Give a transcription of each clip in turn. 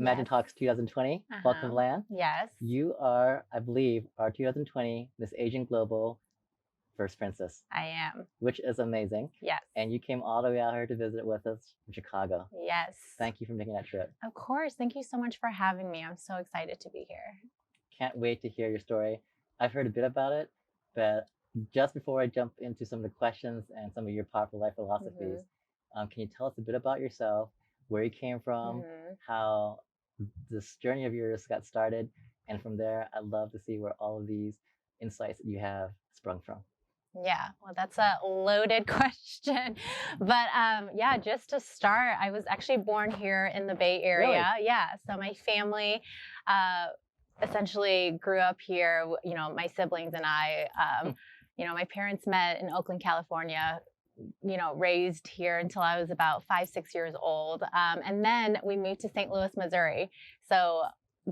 Imagine Yes. Talks 2020. Welcome, Lan. Yes. You are, I believe, our 2020 Miss Asian Global First Princess, I am. which is amazing. Yes. And you came all the way out here to visit with us from Chicago. Yes. Thank you for making that trip. Of course. Thank you so much for having me. I'm so excited to be here. Can't wait to hear your story. I've heard a bit about it, but just before I jump into some of the questions and some of your popular life philosophies, can you tell us a bit about yourself, where you came from, how this journey of yours got started, and from there, I'd love to see where all of these insights that you have sprung from. Yeah, well, that's a loaded question. But yeah, just to start, I was actually born here in the Bay Area. Really? Yeah, so my family essentially grew up here, you know, my siblings and I. You know, my parents met in Oakland, California, you know, raised here until I was about 5, 6 years old. And then we moved to St. Louis, Missouri. So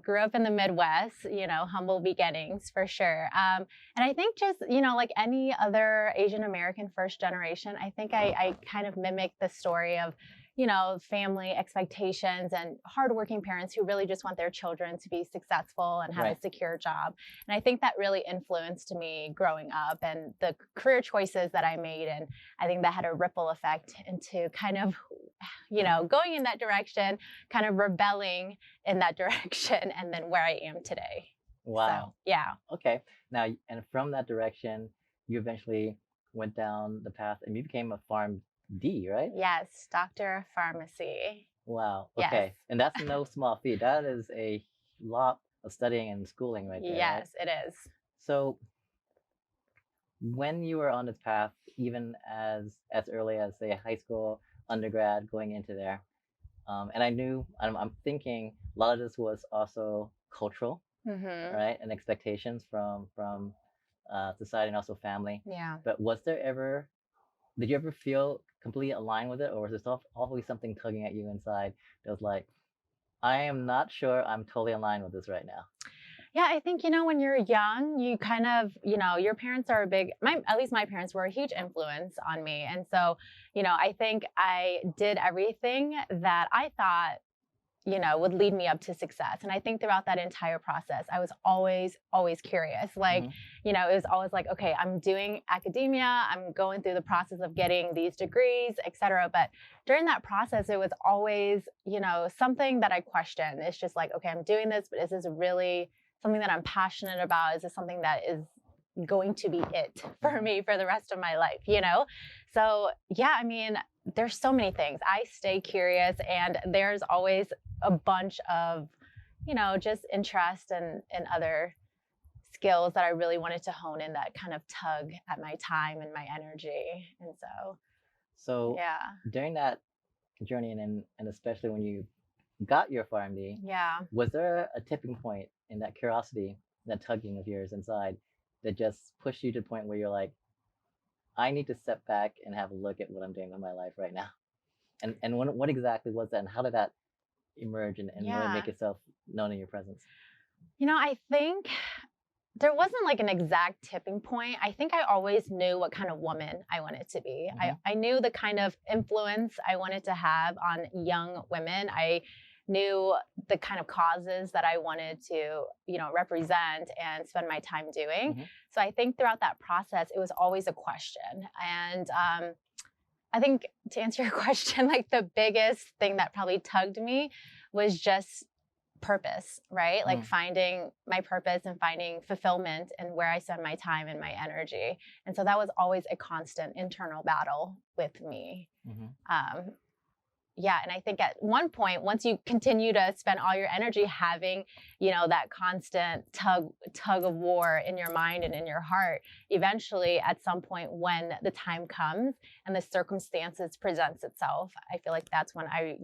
grew up in the Midwest, you know, humble beginnings for sure. And I think just, you know, like any other Asian American first generation, I think I kind of mimic the story of, you know, family expectations and hardworking parents who really just want their children to be successful and have a secure job. And I think that really influenced me growing up and the career choices that I made. And I think that had a ripple effect into kind of, you know, going in that direction, kind of rebelling in that direction, and then where I am today. Wow. So, yeah. Okay. Now, and from that direction, you eventually went down the path and you became a PharmD, right? Yes, doctor of pharmacy. Wow. Okay. Yes. And that's no small feat. That is a lot of studying and schooling right there. Yes, right? it is. So when you were on this path, even as early as say high school, undergrad, going into there, and I'm thinking a lot of this was also cultural, right, and expectations from society and also family. Yeah. But did you ever feel completely aligned with it, or was there always something tugging at you inside that was like, I am not sure I'm totally aligned with this right now? Yeah, I think, you know, when you're young, you kind of, you know, your parents are at least my parents were a huge influence on me. And so, you know, I think I did everything that I thought, you know, would lead me up to success. And I think throughout that entire process, I was always curious. Like, you know, it was always like, okay, I'm doing academia, I'm going through the process of getting these degrees, et cetera. But during that process, it was always, you know, something that I questioned. It's just like, okay, I'm doing this, but is this really something that I'm passionate about? Is this something that is going to be it for me for the rest of my life, you know? So yeah, I mean, there's so many things. I stay curious, and there's always a bunch of, you know, just interest and other skills that I really wanted to hone in that kind of tug at my time and my energy. And so yeah. During that journey, and especially when you got your PharmD, was there a tipping point in that curiosity, that tugging of yours inside, that just pushed you to the point where you're like, I need to step back and have a look at what I'm doing with my life right now? And what exactly was that, and how did that emerge and really make itself known in your presence? You know, I think there wasn't like an exact tipping point. I think I always knew what kind of woman I wanted to be. I knew the kind of influence I wanted to have on young women. I knew the kind of causes that I wanted to, you know, represent and spend my time doing. So I think throughout that process, it was always a question. And I think to answer your question, like the biggest thing that probably tugged me was just purpose, right? Like finding my purpose and finding fulfillment and where I spend my time and my energy. And so that was always a constant internal battle with me. Yeah, and I think at one point, once you continue to spend all your energy having, you know, that constant tug of war in your mind and in your heart, eventually at some point when the time comes and the circumstances presents itself, I feel like that's when I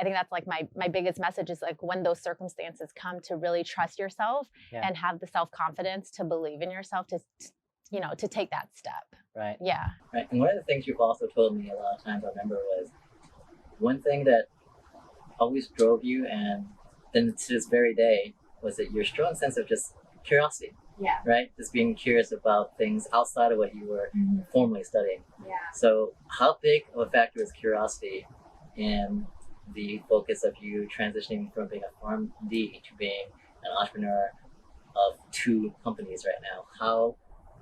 think that's like my biggest message is like when those circumstances come, to really trust yourself and have the self-confidence to believe in yourself, to you know, to take that step. Right. Yeah. Right. And one of the things you've also told me a lot of times, I remember, was one thing that always drove you, and then to this very day, was that your strong sense of just curiosity. Yeah. Right? Just being curious about things outside of what you were formally studying. Yeah. So how big of a factor is curiosity in the focus of you transitioning from being a PharmD to being an entrepreneur of 2 companies right now? How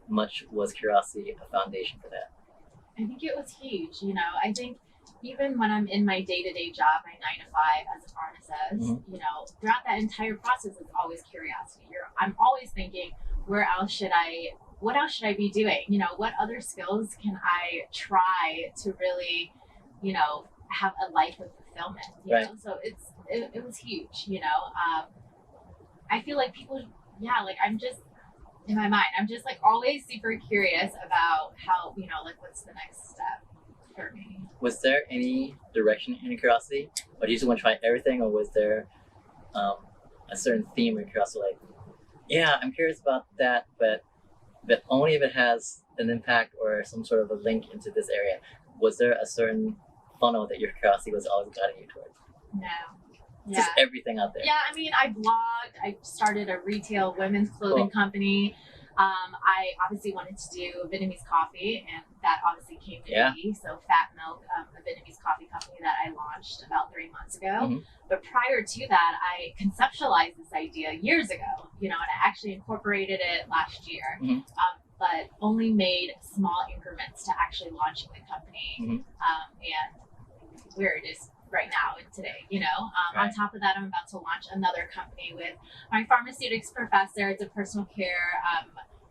much was curiosity a foundation for that? I think it was huge. You know, I think even when I'm in my day-to-day job, my 9 to 5 as a pharmacist, you know, throughout that entire process, it's always curiosity. I'm always thinking, what else should I be doing? You know, what other skills can I try to really, you know, have a life of fulfillment? You know, so it was huge. You know, I feel like people, like I'm just in my mind, I'm just like always super curious about how, you know, like what's the next step for me. Was there any direction in your curiosity, or do you just want to try everything, or was there a certain theme in curiosity, like, yeah, I'm curious about that, but only if it has an impact or some sort of a link into this area? Was there a certain funnel that your curiosity was always guiding you towards? No. Yeah. Just everything out there. Yeah, I mean, I blogged. I started a retail women's clothing company. I obviously wanted to do Vietnamese coffee, and that obviously came to be. So Fat Miilk, a Vietnamese coffee company that I launched about 3 months ago. But prior to that, I conceptualized this idea years ago, you know, and I actually incorporated it last year, but only made small increments to actually launching the company, and where it is right now and today, you know. On top of that, I'm about to launch another company with my pharmaceutics professor. It's a personal care,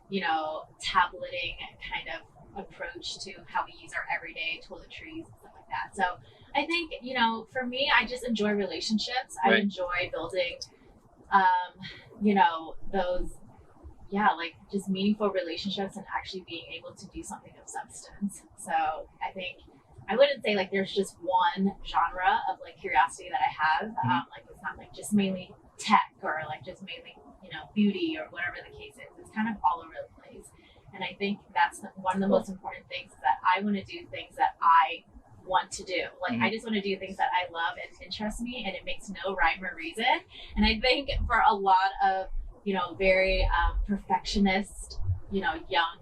you know, tableting kind of approach to how we use our everyday toiletries and stuff like that. So I think, you know, for me, I just enjoy relationships. I enjoy building, you know, those, like just meaningful relationships and actually being able to do something of substance. So I think I wouldn't say like there's just one genre of like curiosity that I have. Like it's not like just mainly tech or like just mainly, you know, beauty or whatever the case is. It's kind of all over the place. And I think that's one of the most important things, is that I want to do things that I want to do. Like I just want to do things that I love and interest me, and it makes no rhyme or reason. And I think for a lot of, you know, very perfectionist, you know, young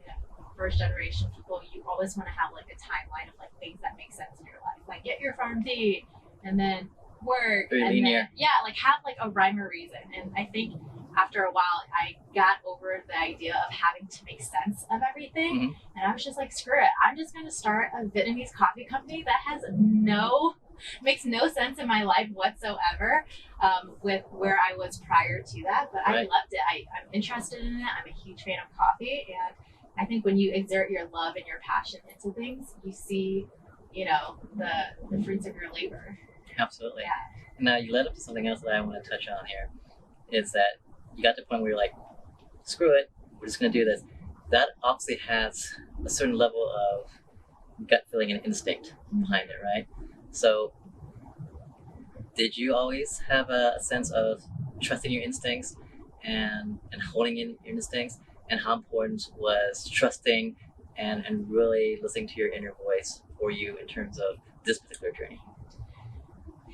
first generation people, you always want to have like a timeline of like things that make sense in your life. Like get your PharmD and then work and then like have like a rhyme or reason. And I think after a while I got over the idea of having to make sense of everything, and I was just like, screw it, I'm just going to start a Vietnamese coffee company that has makes no sense in my life whatsoever, with where I was prior to that. But I loved it. I'm interested in it. I'm a huge fan of coffee, and I think when you exert your love and your passion into things, you see, you know, the fruits of your labor. Absolutely. Now you led up to something else that I want to touch on here, is that you got to the point where you're like, screw it, we're just going to do this. That obviously has a certain level of gut feeling and instinct behind it, right? So did you always have a sense of trusting your instincts and holding in your instincts? And how important was trusting and really listening to your inner voice for you in terms of this particular journey?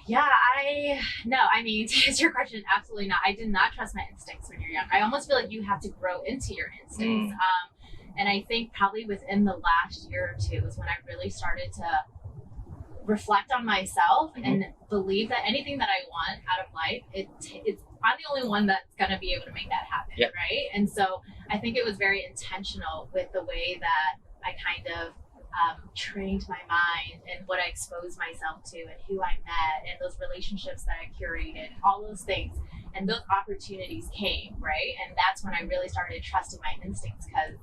I mean, to answer your question, absolutely not. I did not trust my instincts when you're young. I almost feel like you have to grow into your instincts. And I think probably within the last year or two is when I really started to reflect on myself and believe that anything that I want out of life, I'm the only one that's going to be able to make that happen, right? And so I think it was very intentional with the way that I kind of trained my mind and what I exposed myself to and who I met and those relationships that I curated, all those things. And those opportunities came, right? And that's when I really started trusting my instincts, because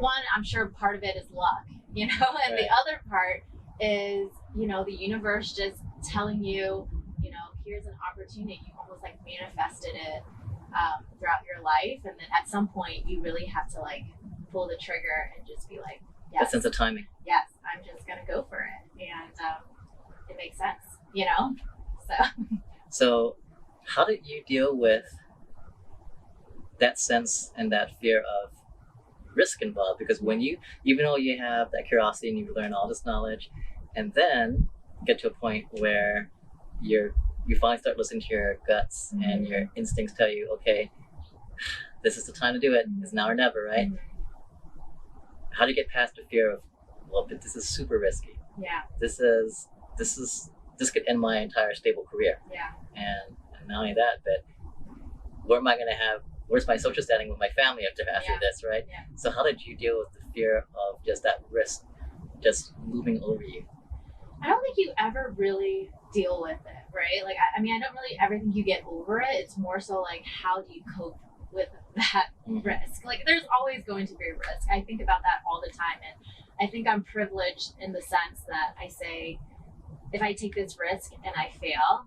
one, I'm sure part of it is luck, you know, and the other part is, you know, the universe just telling you, you know, here's an opportunity. You almost like manifested it throughout your life, and then at some point you really have to like pull the trigger and just be like, yes, a sense of timing. Yes, I'm just gonna go for it, and it makes sense, you know. So how did you deal with that sense and that fear of risk involved? Because when you, even though you have that curiosity and you learn all this knowledge, and then get to a point where you finally start listening to your guts and your instincts tell you, okay, this is the time to do it. It's now or never, right? How do you get past the fear of, well, but this is super risky. Yeah. This is this could end my entire stable career. Yeah. And not only that, but where's my social standing with my family after this, right? Yeah. So how did you deal with the fear of just that risk just looming over you? I don't think you ever really deal with it, right? Like, I mean, I don't really ever think you get over it. It's more so like, how do you cope with that risk? Like, there's always going to be a risk. I think about that all the time. And I think I'm privileged in the sense that I say, if I take this risk and I fail,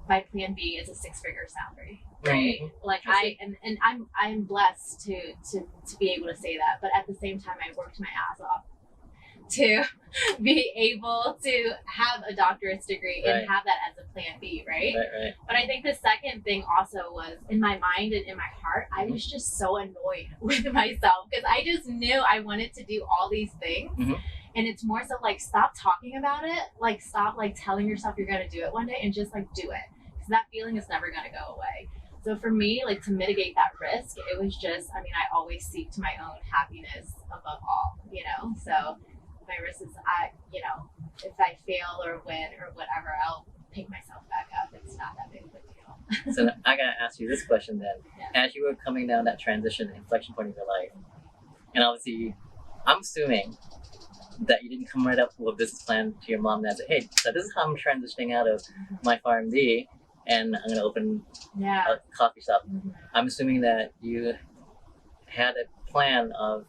my plan B is a 6-figure salary, right? Like I'm blessed to be able to say that. But at the same time, I worked my ass off to be able to have a doctorate's degree and have that as a plan B, right? But I think the second thing also was, in my mind and in my heart, I was just so annoyed with myself because I just knew I wanted to do all these things. And it's more so like, stop talking about it. Like, stop like telling yourself you're going to do it one day and just like do it. Because that feeling is never going to go away. So for me, like, to mitigate that risk, it was just, I mean, I always seek to my own happiness above all, you know? So my risk is, if I fail or win or whatever, I'll pick myself back up. It's not that big of a deal. So I got to ask you this question then. Yeah. As you were coming down that transition inflection point of your life, and obviously, I'm assuming that you didn't come right up with a business plan to your mom and say, hey, so this is how I'm transitioning out of my PharmD and I'm going to open a coffee shop. I'm assuming that you had a plan of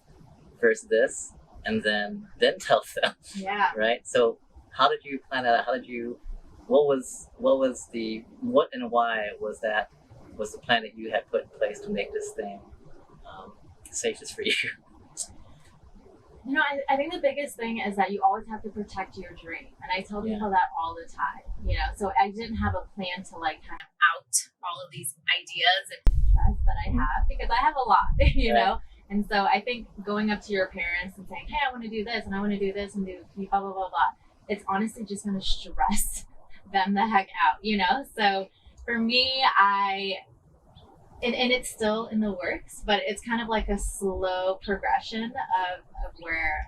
first this and then tell them. Yeah. Right? So how did you plan that out? What and why was the plan that you had put in place to make this thing safest for you? You know, I think the biggest thing is that you always have to protect your dream. And I tell people that all the time, you know. So I didn't have a plan to like kind of out all of these ideas and interests that I have, because I have a lot, you know. And so I think going up to your parents and saying, hey, I want to do this and I want to do this and do blah, blah, blah, blah. It's honestly just going to stress them the heck out, you know. So for me, and it's still in the works, but it's kind of like a slow progression of where,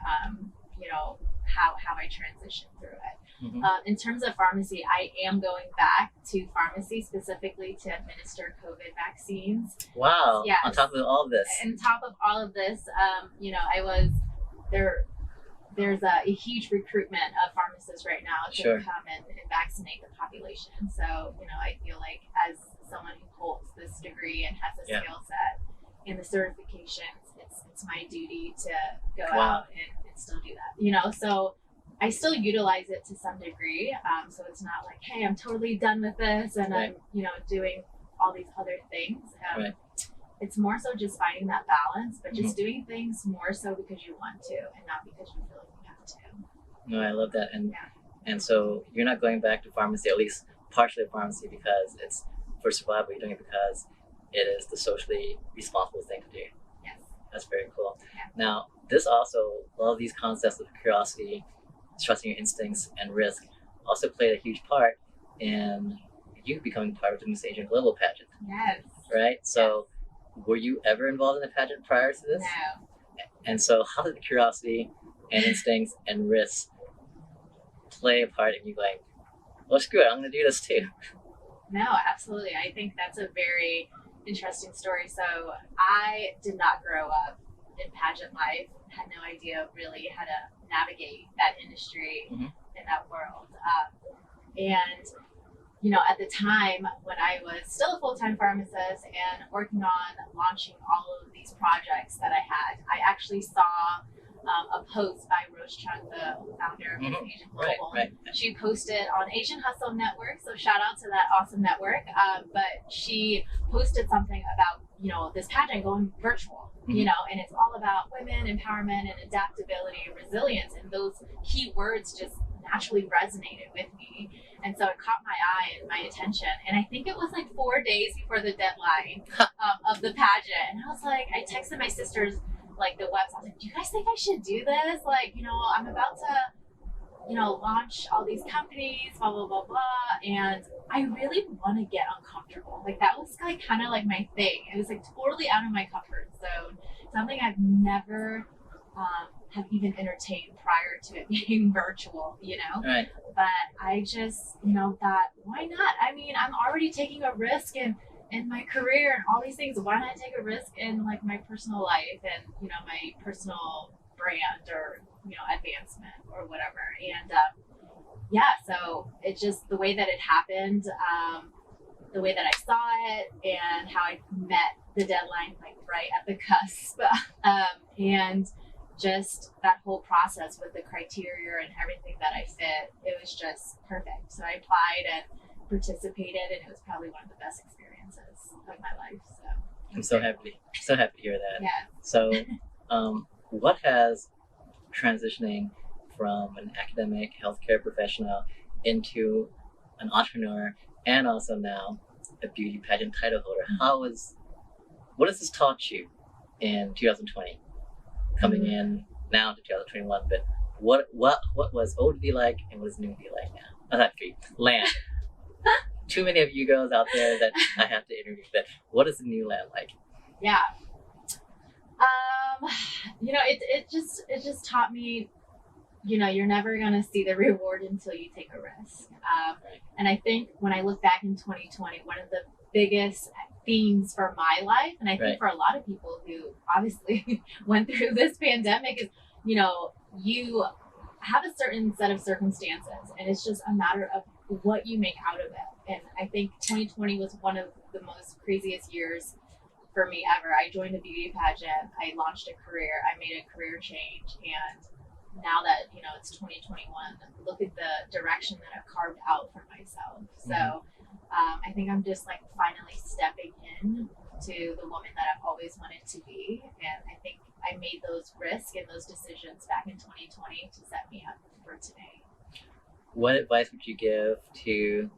how I transition through it. In terms of pharmacy, I am going back to pharmacy specifically to administer COVID vaccines. Wow. Yes. On top of all of this. On top of all of this, I was there. There's a huge recruitment of pharmacists right now to come and vaccinate the population. So, I feel like as someone who holds this degree and has a skill set and the certifications, it's my duty to go out and still do that, So I still utilize it to some degree. So it's not like, hey, I'm totally done with this and I'm, doing all these other things. It's more so just finding that balance, but just doing things more so because you want to and not because you feel like you have to. No, I love that. And so you're not going back to pharmacy, at least partially pharmacy, because it's for survival. You're doing it because it is the socially responsible thing to do. Yes. That's very cool. Yeah. Now, this also, all of these concepts of curiosity, trusting your instincts, and risk also played a huge part in you becoming part of the Miss Asian Global pageant. Yes. Right? So were you ever involved in a pageant prior to this? No. And so how did the curiosity and instincts and risk play a part in you going, well, screw it, I'm going to do this too? No, absolutely. I think that's a very interesting story. So I did not grow up in pageant life, had no idea really how to navigate that industry in that world. At the time when I was still a full-time pharmacist and working on launching all of these projects that I had, I actually saw a post by Rose Chung, the founder of Miss Asian Global. Right. She posted on Asian Hustle Network, so shout out to that awesome network. But she posted something about, this pageant going virtual, and it's all about women empowerment and adaptability and resilience. And those key words just naturally resonated with me. And so it caught my eye and my attention. And I think it was like 4 days before the deadline of the pageant. And I was like, I texted my sisters, like the website. I was like, do you guys think I should do this? Like, I'm about to, launch all these companies, blah, blah, blah, blah. And I really want to get uncomfortable. Like that was like kind of like my thing. It was like totally out of my comfort zone. Something I've never have even entertained prior to it being virtual, you know? Right. But I just, thought, why not? I mean, I'm already taking a risk in my career and all these things. Why not take a risk in like my personal life and, my personal brand or, advancement or whatever. And so it just, the way that it happened, the way that I saw it and how I met the deadline, like right at the cusp, and just that whole process with the criteria and everything that I fit, it was just perfect. So I applied and participated, and it was probably one of the best experiences of my life. So I'm so happy to hear that. Yeah. So, what has transitioning from an academic healthcare professional into an entrepreneur and also now a beauty pageant title holder, what has this taught you in 2020? Coming in now to 2021, but what was old to be like and what is new to be like now? Actually, Lan. Too many of you girls out there that I have to interview, but what is the new Lan like? Yeah. It just taught me, you're never going to see the reward until you take a risk. And I think when I look back in 2020, one of the biggest themes for my life, and I think for a lot of people who obviously went through this pandemic, is, you have a certain set of circumstances and it's just a matter of what you make out of it. And I think 2020 was one of the most craziest years for me ever. I joined a beauty pageant, I launched a career, I made a career change, and now that, it's 2021, look at the direction that I've carved out for myself. So I think I'm just like finally stepping in to the woman that I've always wanted to be. And I think I made those risks and those decisions back in 2020 to set me up for today. What advice would you give to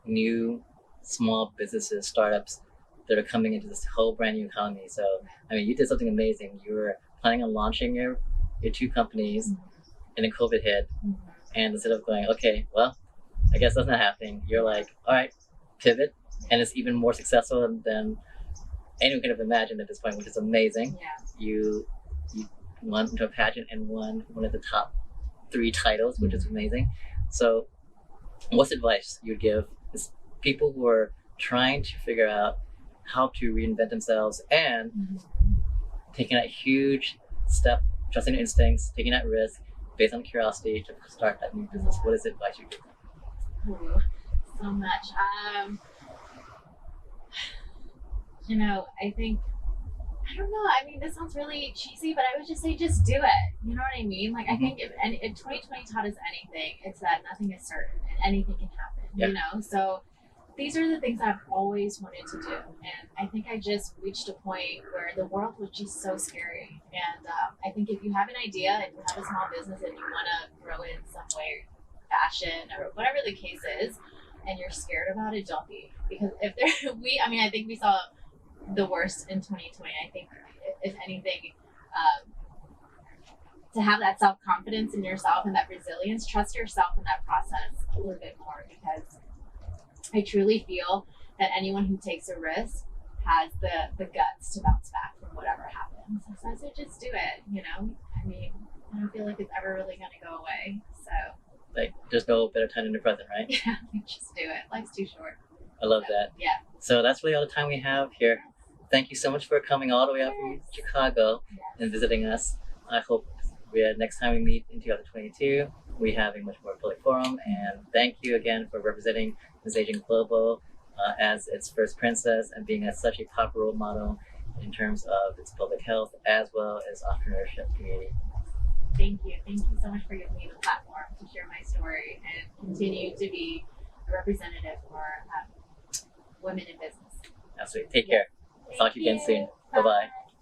new small businesses, startups that are coming into this whole brand new economy? So, I mean, you did something amazing. You were planning on launching your two companies and then COVID hit. And instead of going, okay, well, I guess that's not happening, you're like, all right, pivot. And it's even more successful than anyone could have imagined at this point, which is amazing. Yeah. You won into a pageant and won one of the top 3 titles, which is amazing. So what's advice you'd give is people who are trying to figure out how to reinvent themselves and taking that huge step, trusting their instincts, taking that risk based on curiosity to start that new business? What is advice you give them? Ooh, so much. I think, I don't know. I mean, this sounds really cheesy, but I would just say, just do it. You know what I mean? Like, I think if 2020 taught us anything, it's that nothing is certain and anything can happen, So these are the things that I've always wanted to do. And I think I just reached a point where the world was just so scary. And I think if you have an idea, if you have a small business and you want to grow it in some way, fashion or whatever the case is, and you're scared about it, don't be. Because I think we saw the worst in 2020. I think if anything, to have that self-confidence in yourself and that resilience, trust yourself in that process a little bit more, because I truly feel that anyone who takes a risk has the guts to bounce back from whatever happens. So I say just do it, I mean, I don't feel like it's ever really going to go away. So like, there's no better time than the present, right? Yeah, just do it. Life's too short. I love that. Yeah. So that's really all the time we have here. Thank you so much for coming all the way up from Chicago and visiting us. I hope next time we meet in 2022, we have a much more public forum. And thank you again for representing Miss Asian Global as its first princess and being such a top role model in terms of its public health as well as entrepreneurship community. Thank you. Thank you so much for giving me the platform to share my story and continue to be a representative for women in business. Absolutely. Take care. Talk to you again soon. Bye-bye.